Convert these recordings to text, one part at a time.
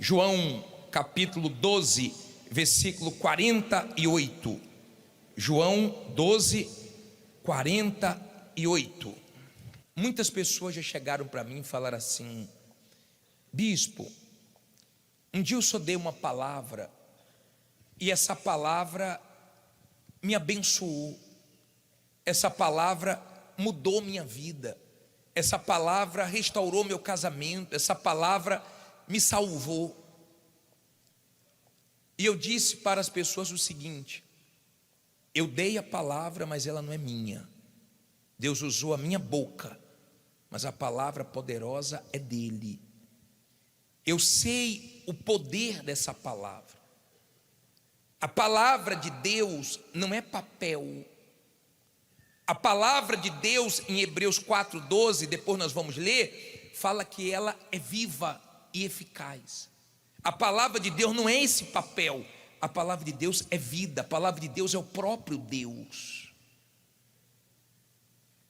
João capítulo 12, versículo 48. João 12, 48. Muitas pessoas já chegaram para mim e falaram assim: bispo, um dia eu só dei uma palavra e essa palavra me abençoou, essa palavra mudou minha vida, essa palavra restaurou meu casamento, essa palavra me salvou. E eu disse para as pessoas o seguinte: eu dei a palavra, mas ela não é minha. Deus usou a minha boca, mas a palavra poderosa é dele. Eu sei o poder dessa palavra. A palavra de Deus não é papel. A palavra de Deus em Hebreus 4:12, depois nós vamos ler, fala que ela é viva e eficaz. A palavra de Deus não é esse papel. A palavra de Deus é vida. A palavra de Deus é o próprio Deus.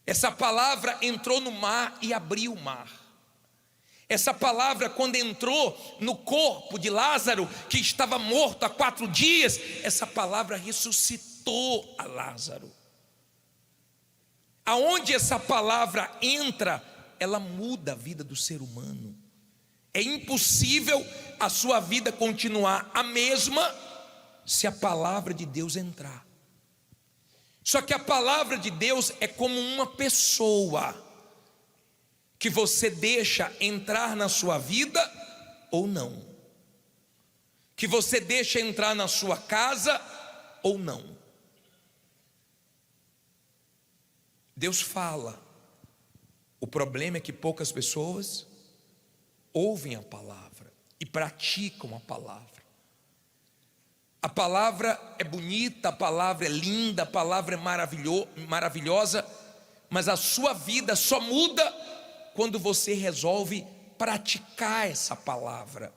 Essa palavra entrou no mar e abriu o mar. Essa palavra, quando entrou no corpo de Lázaro, que estava morto há 4 dias, essa palavra ressuscitou a Lázaro. Aonde essa palavra entra, ela muda a vida do ser humano. É impossível a sua vida continuar a mesma se a palavra de Deus entrar. Só que a palavra de Deus é como uma pessoa que você deixa entrar na sua vida ou não, que você deixa entrar na sua casa ou não. Deus fala. O problema é que poucas pessoas ouvem a palavra e praticam a palavra. A palavra é bonita, a palavra é linda, a palavra é maravilhosa, mas a sua vida só muda quando você resolve praticar essa palavra.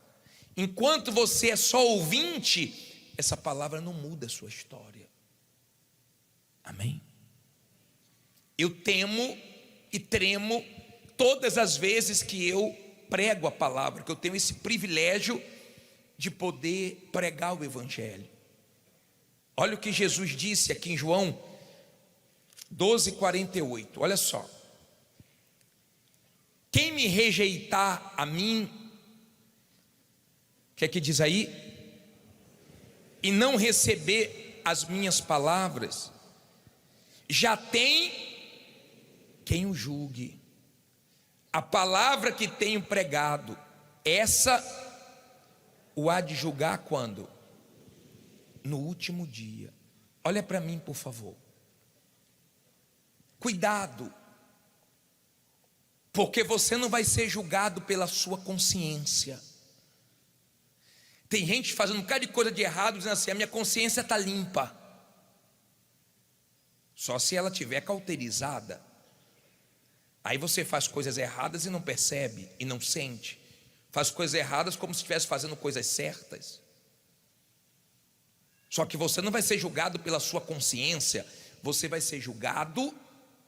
Enquanto você é só ouvinte, essa palavra não muda a sua história. Amém? Eu temo e tremo todas as vezes que eu prego a palavra, que eu tenho esse privilégio de poder pregar o evangelho. Olha o que Jesus disse aqui em João 12:48. Olha só: quem me rejeitar a mim, o que é que diz aí? E não receber as minhas palavras, já tem quem o julgue. A palavra que tenho pregado, essa o há de julgar quando? No último dia. Olha para mim, por favor. Cuidado, porque você não vai ser julgado pela sua consciência. Tem gente fazendo um bocado de coisa de errado, dizendo assim: a minha consciência está limpa. Só se ela estiver cauterizada. Aí você faz coisas erradas e não percebe, e não sente. Faz coisas erradas como se estivesse fazendo coisas certas. Só que você não vai ser julgado pela sua consciência, você vai ser julgado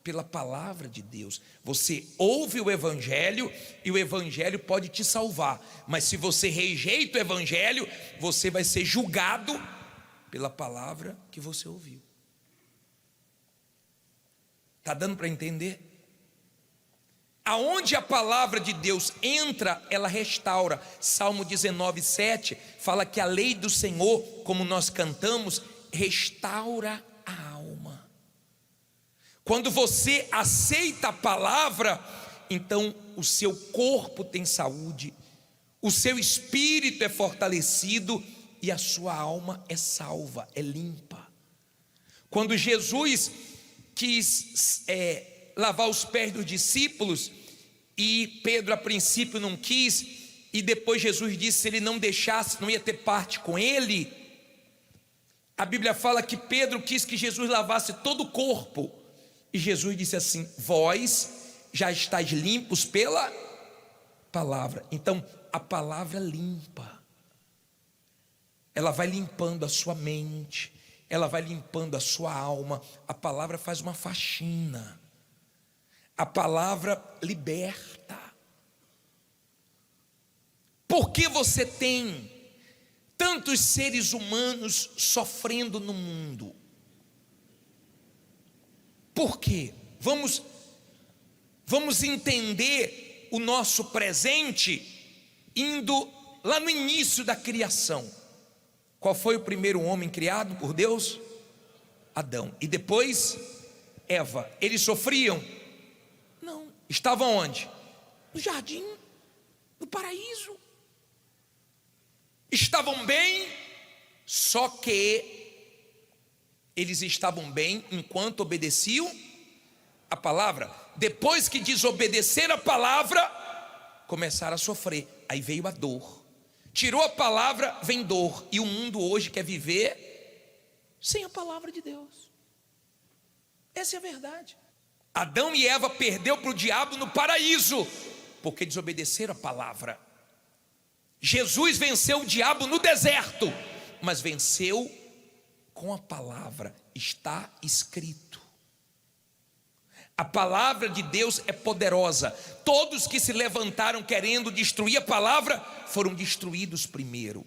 pela palavra de Deus. Você ouve o evangelho e o evangelho pode te salvar, mas se você rejeita o evangelho, você vai ser julgado pela palavra que você ouviu. Está dando para entender? Aonde a palavra de Deus entra, ela restaura. Salmo 19:7 fala que a lei do Senhor, como nós cantamos, restaura a alma. Quando você aceita a palavra, então o seu corpo tem saúde, o seu espírito é fortalecido e a sua alma é salva, é limpa. Quando Jesus quis lavar os pés dos discípulos, e Pedro a princípio não quis, e depois Jesus disse que se ele não deixasse, não ia ter parte com ele. A Bíblia fala que Pedro quis que Jesus lavasse todo o corpo, e Jesus disse assim: vós já estáis limpos pela palavra. Então a palavra limpa, ela vai limpando a sua mente, ela vai limpando a sua alma. A palavra faz uma faxina. A palavra liberta. Por que você tem tantos seres humanos sofrendo no mundo? Por quê? Vamos entender o nosso presente indo lá no início da criação. Qual foi o primeiro homem criado por Deus? Adão. E depois Eva. Eles sofriam? Não. Estavam onde? No jardim, no paraíso. Estavam bem, só que eles estavam bem enquanto obedeciam a palavra. Depois que desobedeceram a palavra, começaram a sofrer. Aí veio a dor. Tirou a palavra, vem dor. E o mundo hoje quer viver sem a palavra de Deus. Essa é a verdade. Adão e Eva perdeu para o diabo no paraíso, porque desobedeceram a palavra. Jesus venceu o diabo no deserto, mas venceu com a palavra. Está escrito. A palavra de Deus é poderosa. Todos que se levantaram querendo destruir a palavra foram destruídos primeiro.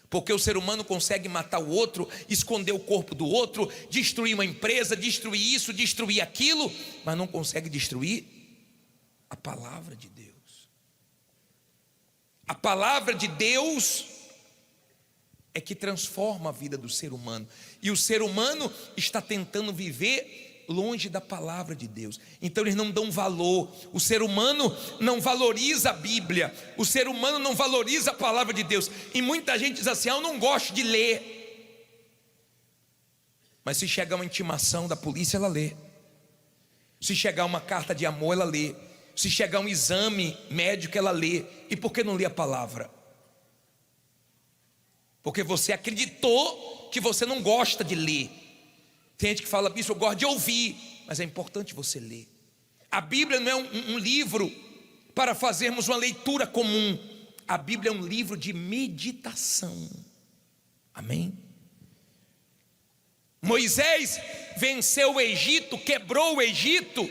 Porque o ser humano consegue matar o outro, esconder o corpo do outro, destruir uma empresa, destruir isso, destruir aquilo, mas não consegue destruir a palavra de Deus. A palavra de Deus é que transforma a vida do ser humano. E o ser humano está tentando viver longe da palavra de Deus. Então eles não dão valor. O ser humano não valoriza a Bíblia. O ser humano não valoriza a palavra de Deus. E muita gente diz assim: eu não gosto de ler. Mas se chegar uma intimação da polícia, ela lê. Se chegar uma carta de amor, ela lê. Se chegar um exame médico, ela lê. E por que não lê a palavra? Porque você acreditou que você não gosta de ler. Tem gente que fala: isso eu gosto de ouvir. Mas é importante você ler. A Bíblia não é um livro para fazermos uma leitura comum. A Bíblia é um livro de meditação. Amém? Moisés venceu o Egito, quebrou o Egito.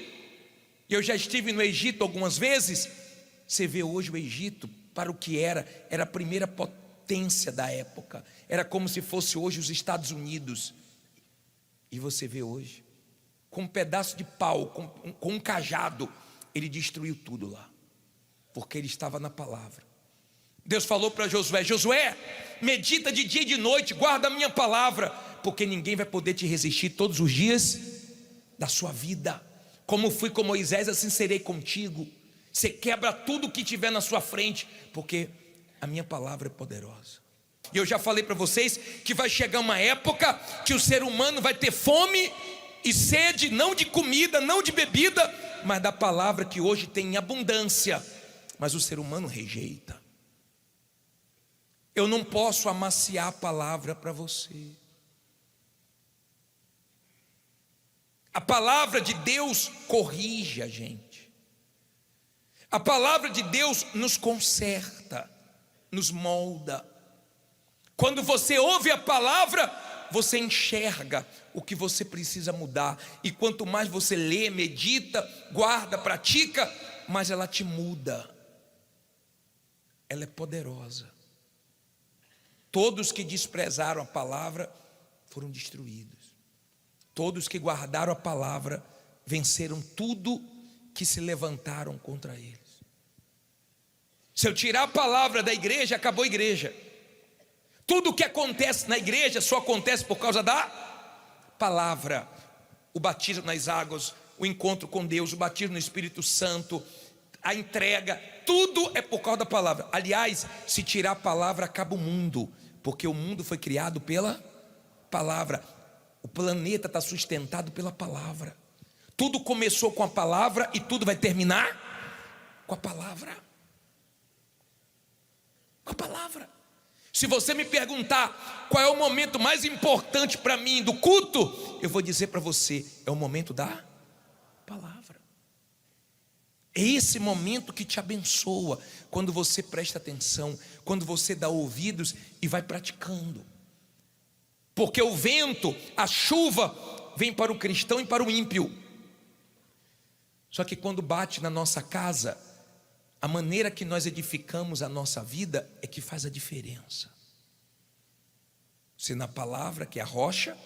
Eu já estive no Egito algumas vezes. Você vê hoje o Egito para o que era a primeira potência da época. Era como se fosse hoje os Estados Unidos. E você vê hoje, com um pedaço de pau, com um cajado, ele destruiu tudo lá, porque ele estava na palavra. Deus falou para Josué: Josué, medita de dia e de noite, guarda a minha palavra, porque ninguém vai poder te resistir todos os dias da sua vida. Como fui com Moisés, assim serei contigo. Você quebra tudo que tiver na sua frente, porque a minha palavra é poderosa. E eu já falei para vocês que vai chegar uma época que o ser humano vai ter fome e sede, não de comida, não de bebida, mas da palavra que hoje tem em abundância. Mas o ser humano rejeita. Eu não posso amaciar a palavra para você. A palavra de Deus corrige a gente. A palavra de Deus nos conserta, nos molda. Quando você ouve a palavra, você enxerga o que você precisa mudar. E quanto mais você lê, medita, guarda, pratica, mais ela te muda. Ela é poderosa. Todos que desprezaram a palavra foram destruídos. Todos que guardaram a palavra venceram tudo que se levantaram contra eles. Se eu tirar a palavra da igreja, acabou a igreja. Tudo o que acontece na igreja só acontece por causa da palavra. O batismo nas águas, o encontro com Deus, o batismo no Espírito Santo, a entrega, tudo é por causa da palavra. Aliás, se tirar a palavra, acaba o mundo, porque o mundo foi criado pela palavra. O planeta está sustentado pela palavra. Tudo começou com a palavra e tudo vai terminar com a palavra. Com a palavra. Se você me perguntar qual é o momento mais importante para mim do culto, eu vou dizer para você: é o momento da palavra. É esse momento que te abençoa, quando você presta atenção, quando você dá ouvidos e vai praticando. Porque o vento, a chuva, vem para o cristão e para o ímpio. Só que quando bate na nossa casa, A maneira que nós edificamos a nossa vida é que faz a diferença. Se na palavra, que é a rocha,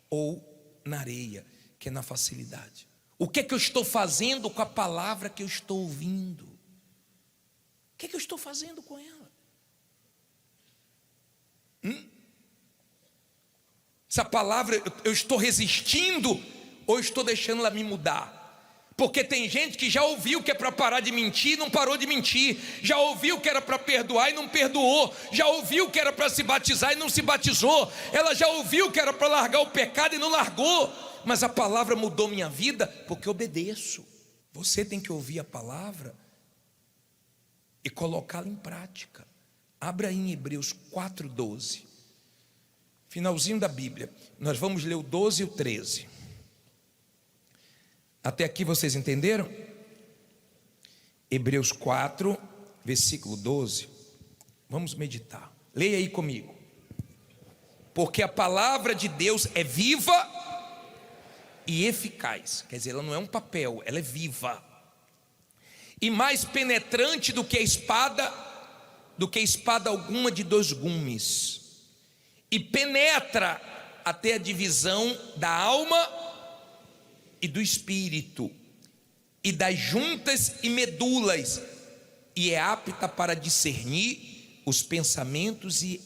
ou na areia, que é na facilidade. O que é que eu estou fazendo com a palavra que eu estou ouvindo? O que é que eu estou fazendo com ela? Essa palavra, eu estou resistindo ou estou deixando ela me mudar? Porque tem gente que já ouviu que é para parar de mentir e não parou de mentir. Já ouviu que era para perdoar e não perdoou. Já ouviu que era para se batizar e não se batizou. Ela já ouviu que era para largar o pecado e não largou. Mas a palavra mudou minha vida porque eu obedeço. Você tem que ouvir a palavra e colocá-la em prática. Abra aí em Hebreus 4:12. Finalzinho da Bíblia. Nós vamos ler o 12 e o 13. Até aqui vocês entenderam? Hebreus 4, versículo 12. Vamos meditar. Leia aí comigo. Porque a palavra de Deus é viva e eficaz. Quer dizer, ela não é um papel, ela é viva. E mais penetrante do que espada alguma de 2 gumes. E penetra até a divisão da alma e do espírito, e das juntas e medulas, e é apta para discernir os pensamentos e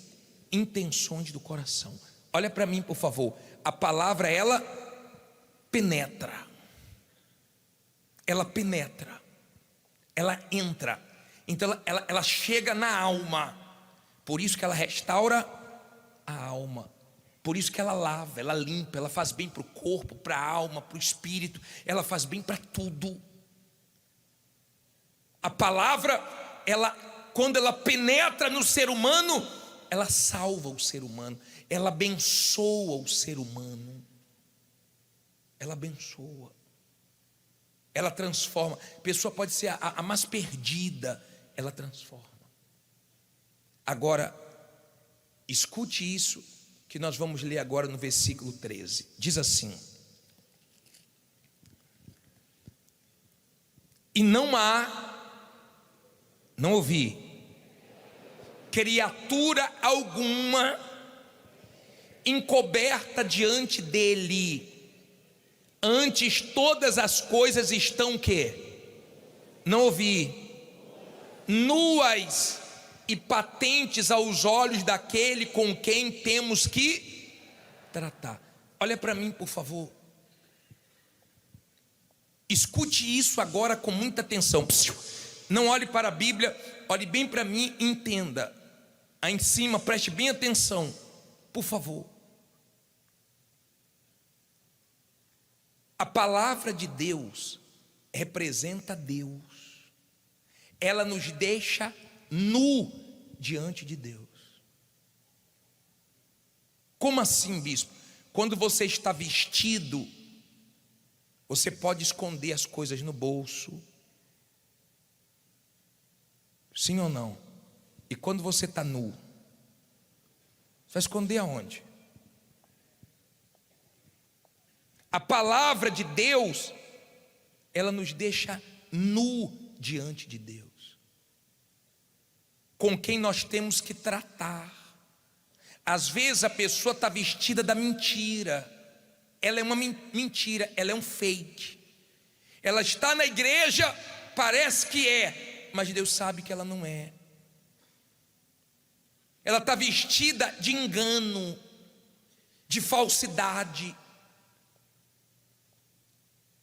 intenções do coração. Olha para mim, por favor. A palavra, ela penetra, ela entra, então ela chega na alma. Por isso que ela restaura a alma. Por isso que ela lava, ela limpa, ela faz bem para o corpo, para a alma, para o espírito. Ela faz bem para tudo. A palavra, quando ela penetra no ser humano, ela salva o ser humano. Ela abençoa o ser humano. Ela abençoa. Ela transforma. A pessoa pode ser a mais perdida, ela transforma. Agora, escute isso, que nós vamos ler agora no versículo 13. Diz assim: e não ouvi criatura alguma encoberta diante dele, antes todas as coisas estão não ouvi, nuas e patentes aos olhos daquele com quem temos que tratar. Olha para mim, por favor. Escute isso agora com muita atenção. Não olhe para a Bíblia, olhe bem para mim e entenda. Aí em cima, preste bem atenção, por favor. A palavra de Deus representa Deus. Ela nos deixa nu diante de Deus. Como assim, bispo? Quando você está vestido, você pode esconder as coisas no bolso. Sim ou não? E quando você está nu, você vai esconder aonde? A palavra de Deus, ela nos deixa nu diante de Deus, com quem nós temos que tratar. Às vezes a pessoa está vestida da mentira. Ela é uma mentira, ela é um fake. Ela está na igreja, parece que é, mas Deus sabe que ela não é. Ela está vestida de engano, de falsidade.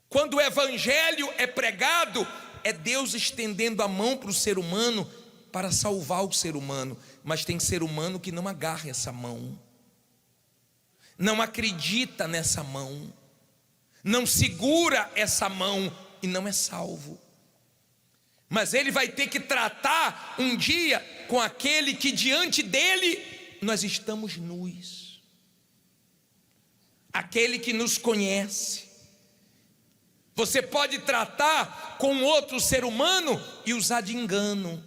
Quando o evangelho é pregado, é Deus estendendo a mão para o ser humano, para salvar o ser humano. Mas tem ser humano que não agarra essa mão, não acredita nessa mão, não segura essa mão e não é salvo. Mas ele vai ter que tratar um dia com aquele que diante dele nós estamos nus, aquele que nos conhece. Você pode tratar com outro ser humano e usar de engano,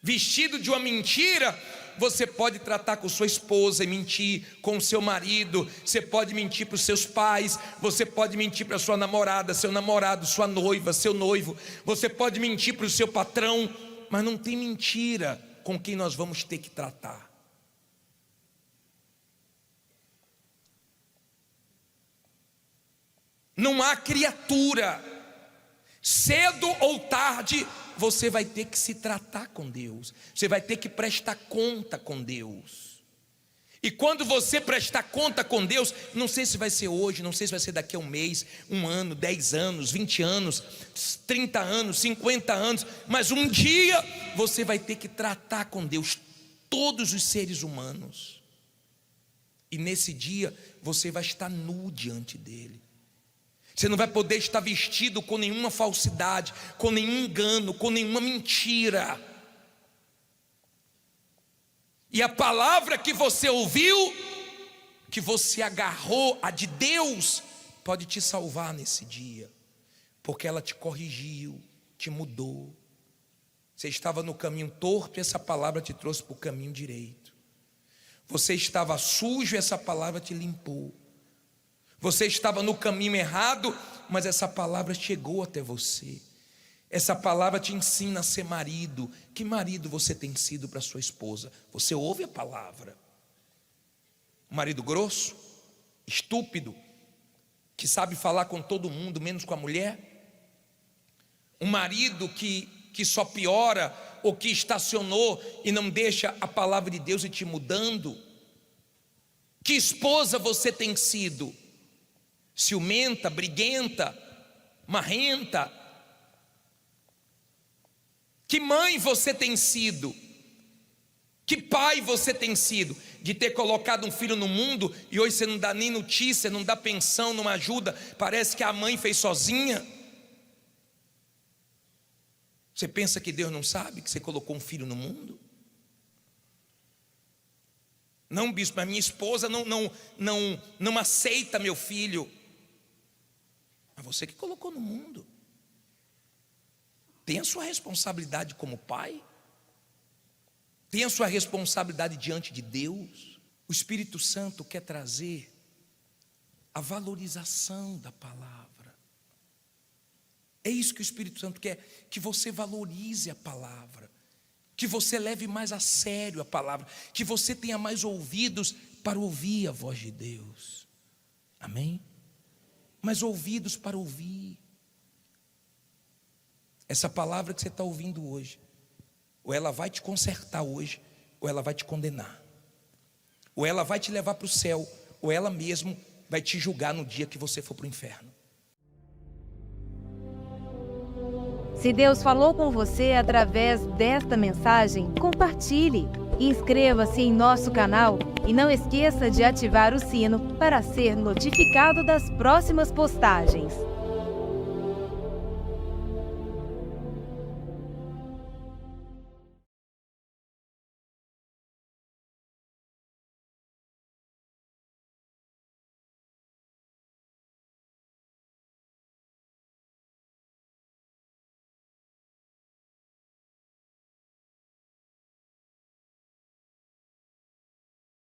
vestido de uma mentira, Você pode tratar com sua esposa e mentir, com o seu marido, você pode mentir para os seus pais, você pode mentir para a sua namorada, seu namorado, sua noiva, seu noivo, você pode mentir para o seu patrão, mas não tem mentira com quem nós vamos ter que tratar. Não há criatura, cedo ou tarde você vai ter que se tratar com Deus, você vai ter que prestar conta com Deus. E quando você prestar conta com Deus, não sei se vai ser hoje, não sei se vai ser daqui a um mês, um ano, 10 anos, 20 anos, 30 anos, 50 anos, mas um dia você vai ter que tratar com Deus todos os seres humanos. E nesse dia você vai estar nu diante dele. Você não vai poder estar vestido com nenhuma falsidade, com nenhum engano, com nenhuma mentira. E a palavra que você ouviu, que você agarrou, a de Deus, pode te salvar nesse dia, porque ela te corrigiu, te mudou. Você estava no caminho torto e essa palavra te trouxe para o caminho direito. Você estava sujo e essa palavra te limpou. Você estava no caminho errado, mas essa palavra chegou até você. Essa palavra te ensina a ser marido. Que marido você tem sido para sua esposa? Você ouve a palavra. Um marido grosso, estúpido, que sabe falar com todo mundo, menos com a mulher? Um marido que só piora, ou que estacionou e não deixa a palavra de Deus ir te mudando? Que esposa você tem sido? Ciumenta, briguenta, marrenta? Que mãe você tem sido? Que pai você tem sido? De ter colocado um filho no mundo e hoje você não dá nem notícia, não dá pensão, não ajuda, parece que a mãe fez sozinha. Você pensa que Deus não sabe que você colocou um filho no mundo? Não, bispo, mas minha esposa não aceita meu filho. Mas você que colocou no mundo. Tem a sua responsabilidade como pai. Tem a sua responsabilidade diante de Deus. O Espírito Santo quer trazer a valorização da palavra. É isso que o Espírito Santo quer, que você valorize a palavra, que você leve mais a sério a palavra, que você tenha mais ouvidos para ouvir a voz de Deus. Amém? Mais ouvidos para ouvir. Essa palavra que você está ouvindo hoje, ou ela vai te consertar hoje, ou ela vai te condenar. Ou ela vai te levar para o céu, ou ela mesmo vai te julgar no dia que você for para o inferno. Se Deus falou com você através desta mensagem, compartilhe. Inscreva-se em nosso canal e não esqueça de ativar o sino para ser notificado das próximas postagens.